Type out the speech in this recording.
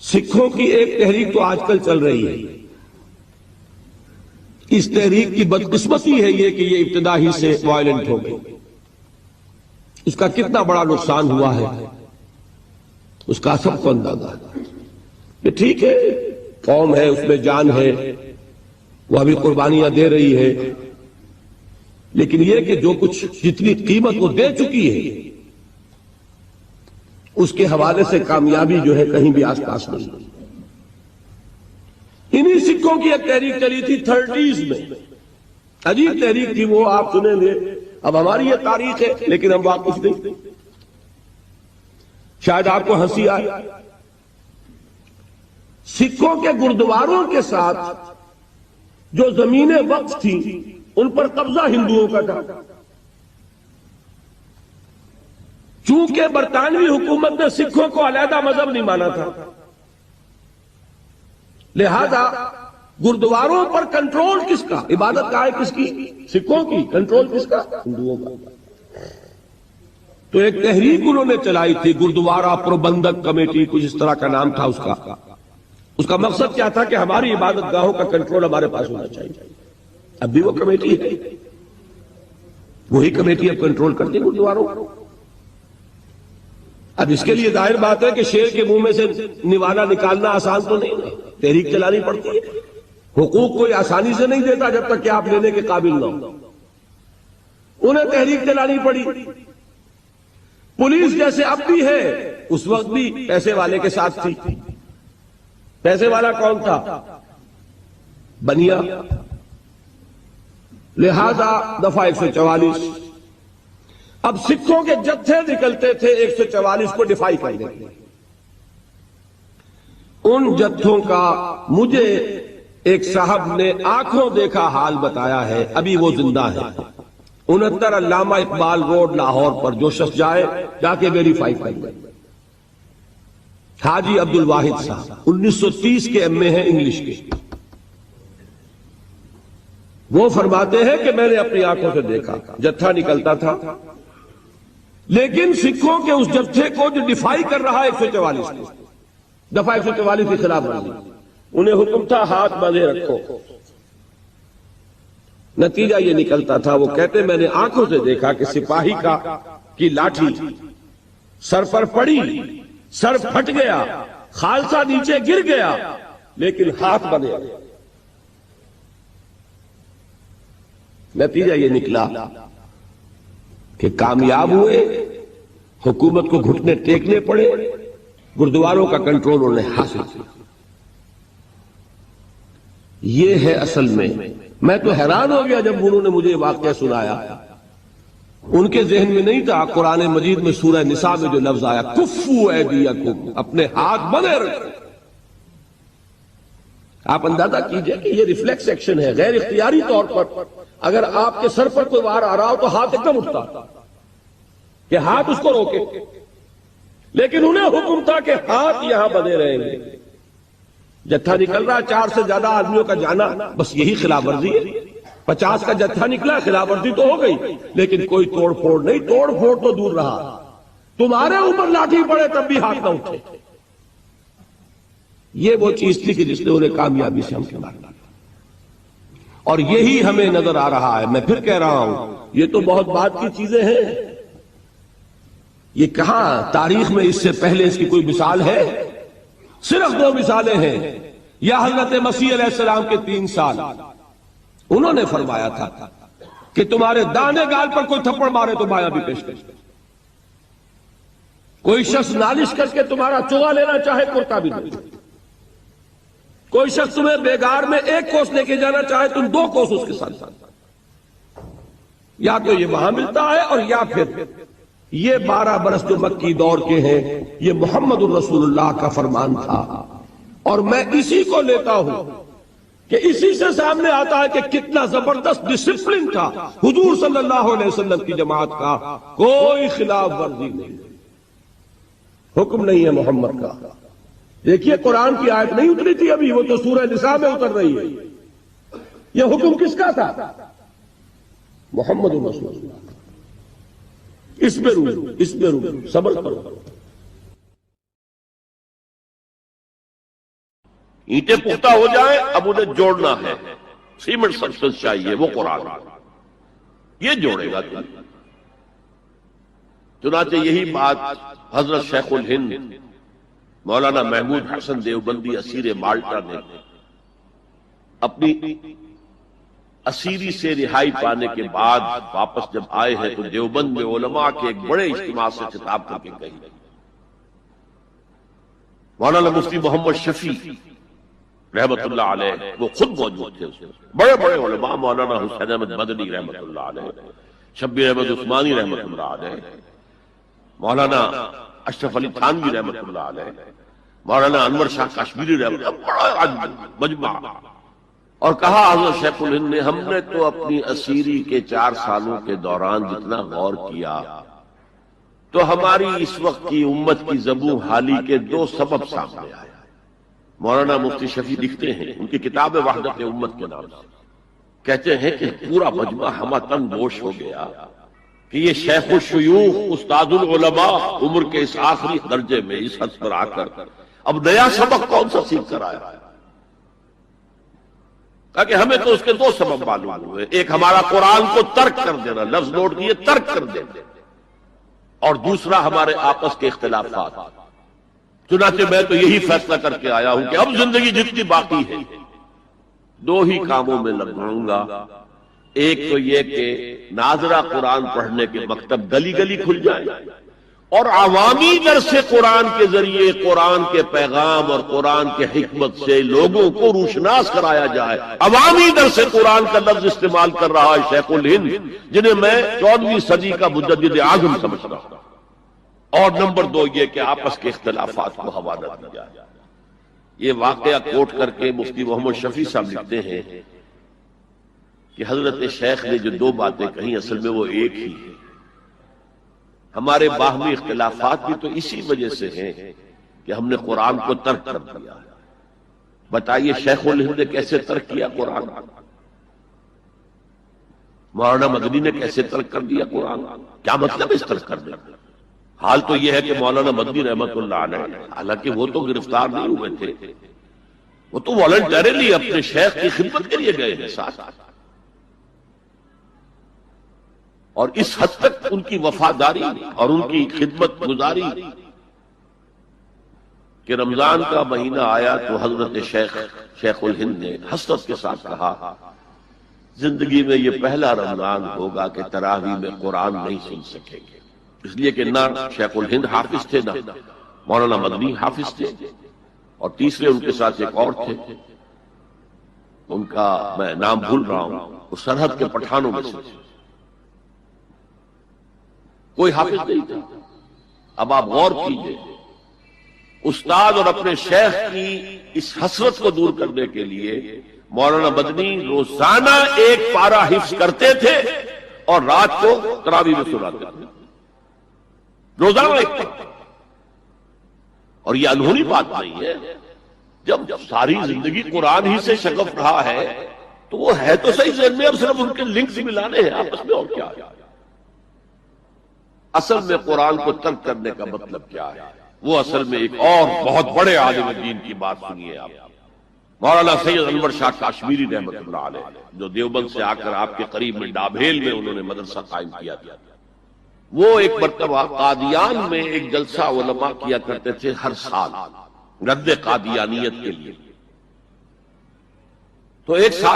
سکھوں کی ایک تحریک تو آج کل چل رہی ہے. اس تحریک کی بدقسمتی ہے یہ کہ یہ ابتدا ہی سے وائلنٹ ہو گئی. اس کا کتنا بڑا نقصان ہوا ہے اس کا سب کو اندازہ ہے. کہ ٹھیک ہے قوم ہے، اس میں جان ہے، وہ ابھی قربانیاں دے رہی ہے، لیکن یہ کہ جو کچھ جتنی قیمت وہ دے چکی ہے اس کے حوالے سے کامیابی جو ہے کہیں بھی آس پاس نہیں. انہی سکھوں کی ایک تحریک چلی تھی 30s میں، عجیب تحریک تھی وہ، آپ سنیں گے. اب ہماری یہ تاریخ ہے لیکن ہم واقف نہیں، شاید آپ کو ہنسی آئے. سکھوں کے گردواروں کے ساتھ جو زمینیں وقف تھیں ان پر قبضہ ہندوؤں کا تھا. چونکہ برطانوی حکومت نے سکھوں کو علیحدہ مذہب نہیں مانا تھا، لہذا گردواروں پر کنٹرول کس کا؟ عبادت کا ہے کس کی؟ سکھوں کی. کنٹرول کس کا؟ ہندوؤں کا. تو ایک تحریک انہوں نے چلائی تھی، گردوارہ پربندھک کمیٹی، کچھ اس طرح کا نام تھا اس کا. اس کا مقصد کیا تھا کہ ہماری عبادت گاہوں کا کنٹرول ہمارے پاس ہونا چاہیے. اب بھی وہ کمیٹی ہے، وہی کمیٹی اب کنٹرول کرتی گردواروں. اب اس کے لیے ظاہر بات ہے کہ شیر کے منہ میں سے نوالا نکالنا آسان تو نہیں ہے، تحریک چلانی پڑتی ہے. حقوق کوئی آسانی سے نہیں دیتا جب تک کہ آپ لینے کے قابل نہ ہو. انہیں تحریک چلانی پڑی. پولیس جیسے اب بھی ہے اس وقت بھی پیسے والے کے ساتھ تھی. پیسے والا کون تھا؟ بنیا. لہذا دفعہ 144. اب سکھوں کے جتھے نکلتے تھے 144 کو ڈیفائی کرنے کے. ان جتھوں کا مجھے ایک صاحب نے آنکھوں دیکھا حال بتایا ہے، ابھی وہ زندہ ہے. 69 علامہ اقبال روڈ لاہور پر جو شخص جائے جا کے ویریفائی کر لے. حاجی عبد الواحد صاحب 1930 کے ایم اے ہیں انگلش کے. وہ فرماتے ہیں کہ میں نے اپنی آنکھوں سے دیکھا جتھا نکلتا تھا، لیکن سکھوں کے اس جتھے کو جو ڈیفائی کر رہا ہے 144 کو، دفعہ 144 کے خلاف ورزی، انہیں حکم تھا ہاتھ باندھے رکھو. نتیجہ یہ نکلتا تھا، وہ کہتے میں نے آنکھوں سے دیکھا کہ سپاہی کی لاٹھی سر پر پڑی، سر پھٹ گیا، خالصہ نیچے گر گیا، لیکن ہاتھ بندھے رہے. نتیجہ یہ نکلا کہ کامیاب ہوئے، حکومت کو گھٹنے ٹیکنے پڑے، گردواروں کا کنٹرول انہوں نے حاصل کیا. یہ ہے اصل میں تو حیران ہو گیا جب انہوں نے مجھے یہ واقعہ سنایا. ان کے ذہن میں نہیں تھا قرآن مجید میں سورہ نساء میں جو لفظ آیا کفو ایدیکم، اپنے ہاتھ بندھے رکھو. آپ اندازہ کیجئے کہ یہ ریفلیکس ایکشن ہے، غیر اختیاری طور پر اگر آپ کے سر پر کوئی وار آ رہا ہو تو ہاتھ ایک دم اٹھتا کہ ہاتھ اس کو روکے، لیکن انہیں حکم تھا کہ ہاتھ یہاں بندھے رہیں گے. جتھا نکل رہا 4 سے زیادہ آدمیوں کا جانا، بس یہی خلاف ورزی ہے. 50 کا جتھا نکلا، خلاف ورزی تو ہو گئی لیکن کوئی توڑ پھوڑ نہیں. توڑ پھوڑ تو دور رہا، تمہارے اوپر لاٹھی پڑے تب بھی ہاتھ نہ اٹھے. یہ وہ چیز تھی کہ جس نے انہیں کامیابی سے ہمکنار ڈالا، اور یہی ہمیں نظر آ رہا ہے. میں پھر کہہ رہا ہوں یہ تو بہت بات کی چیزیں ہیں، یہ کہاں تاریخ میں اس سے پہلے اس کی کوئی مثال ہے؟ صرف 2 مثالیں ہیں. یا حضرت مسیح علیہ السلام کے 3 سال انہوں نے فرمایا تھا کہ تمہارے دانے گال پر کوئی تھپڑ مارے تو بایاں بھی پیش کر. کوئی شخص نالش کر کے تمہارا چوغا لینا چاہے کرتا بھی نہیں. کوئی شخص تمہیں بیگار میں 1 کوس لے کے جانا چاہے تم 2 کوس اس کے ساتھ. یا تو یہ وہاں ملتا ہے اور یا پھر یہ 12 برس جو مکی دور کے ہیں یہ محمد الرسول اللہ کا فرمان تھا، اور میں اسی کو لیتا ہوں کہ اسی سے سامنے آتا ہے کہ کتنا زبردست ڈسپلن تھا حضور صلی اللہ علیہ وسلم کی جماعت کا. کوئی خلاف ورزی نہیں، حکم نہیں ہے محمد کا. دیکھیے قرآن کی آیت نہیں اتری تھی ابھی، وہ تو سورہ نساء میں اتر رہی ہے. یہ حکم کس کا تھا؟ محمد الرسول اللہ. اس پہ روح، صبر کرو. اینٹیں پختہ ہو جائیں، اب انہیں جوڑنا ہے، سیمنٹ سبسٹنس چاہیے، وہ قرآن یہ جوڑے گا تم۔ چنانچہ یہی بات حضرت شیخ الہند مولانا محمود حسن دیوبندی اسیر مالٹا نے اپنی اسیری سے رہائی پانے کے بعد واپس جب آئے ہیں تو دیوبند میں علماء کے ایک بڑے اجتماع سے خطاب کر کے کہی۔ مولانا مفتی محمد شفیع رحمت اللہ علیہ وہ خود موجود تھے، اس میں بڑے بڑے علماء، مولانا حسین احمد مدنی رحمت اللہ علیہ، شبیر احمد عثمانی رحمت اللہ علیہ، مولانا اشرف علی تھانوی رحمت اللہ علیہ، مولانا انور شاہ کشمیری رحمت اللہ، بڑا مجمع، اور کہا حضرت شیخ الہند نے ہم نے تو اپنی اسیری کے 4 سالوں کے دوران جتنا غور کیا تو ہماری اس وقت کی امت کی زبوں حالی کے 2 سبب سامنے آئے۔ مولانا مفتی شفیع لکھتے ہیں ان کی کتاب وحدت امت کے نام سے، کہتے ہیں کہ پورا مجمع ہمہ تنگ گوش ہو گیا کہ یہ شیخ الشیوخ استاد العلماء عمر کے اس آخری درجے میں اس حد پر آ کر اب نیا سبق کون سا سیکھ کر آیا؟ کہ ہمیں تو اس کے 2 سبب معلوم ہوئے، ایک ہمارا قرآن کو ترک کر دینا، لفظ نوٹ کیے، ترک کر دینا، اور دوسرا ہمارے آپس کے اختلافات۔ چنانچہ میں تو یہی فیصلہ کر کے آیا ہوں کہ اب زندگی جتنی باقی ہے 2 ہی کاموں میں لگاؤں گا، ایک تو یہ کہ ناظرہ قرآن پڑھنے کے مکتب گلی گلی کھل جائیں اور عوامی درس قرآن کے ذریعے قرآن کے پیغام اور قرآن کے حکمت سے لوگوں کو روشناس کرایا جائے۔ عوامی درس قرآن کا لفظ استعمال کر رہا ہے شیخ الہند، جنہیں میں 14ویں صدی کا مجدد اعظم سمجھتا ہوں۔ اور نمبر 2 یہ کہ آپس کے اختلافات کو ہوا نہ دی جائے۔ یہ واقعہ کوٹ کر کے مفتی محمد شفیع صاحب لکھتے ہیں کہ حضرت شیخ نے جو 2 باتیں کہیں اصل میں وہ ایک ہی ہے۔ ہمارے باہمی اختلافات بھی تو اسی وجہ سے ہیں کہ ہم نے قرآن کو ترک کر دیا۔ بتائیے شیخ الہند نے کیسے ترک کیا قرآن؟ مولانا مدنی نے کیسے ترک کر دیا قرآن؟ کیا مطلب اس ترک کرنے کا؟ حال تو یہ ہے کہ مولانا مدنی رحمت اللہ علیہ، حالانکہ وہ تو گرفتار نہیں ہوئے تھے، وہ تو والنٹریلی اپنے شیخ کی خدمت کے لیے گئے ہیں ساتھ، اور اس حد تک ان کی وفاداری اور ان کی خدمت گزاری کہ رمضان کا مہینہ آیا تو حضرت شیخ الہند نے حسرت کے ساتھ کہا زندگی میں یہ پہلا رمضان ہوگا کہ تراویح میں قرآن نہیں سن سکیں گے، اس لیے کہ نہ شیخ الہند حافظ تھے، نہ مولانا مدنی حافظ تھے، اور تیسرے ان کے ساتھ ایک اور تھے، ان کا میں نام بھول رہا ہوں، وہ سرحد کے پٹھانوں میں سے تھے، کوئی حافظ نہیں تھا۔ اب آپ غور کیجئے، استاد اور اپنے شیخ کی اس حسرت کو دور کرنے کے لیے مولانا مدنی روزانہ 1 پارہ حفظ کرتے تھے اور رات کو تراویح میں سناتے تھے، روزانہ 1 پارہ۔ اور یہ انہونی بات نہیں ہے، جب ساری زندگی قرآن ہی سے شغف رہا ہے تو وہ ہے تو صحیح ذہن میں، اب صرف ان کے لنکس ملانے ہیں آپس میں، اور کیا ہے؟ اصل میں قرآن کو ترک کرنے کا مطلب کیا ہے؟ وہ اصل میں ایک اور بہت بڑے عالم دین کی بات سنیے آپ، مولانا سید انور شاہ کشمیری رحمت اللہ علیہ، جو دیوبند سے آ کر آپ کے قریب میں ڈابھیل میں انہوں نے مدرسہ قائم کیا تھا۔ وہ ایک مرتبہ قادیان میں ایک جلسہ علماء کیا کرتے تھے ہر سال رد قادیانیت کے لیے، تو ایک سال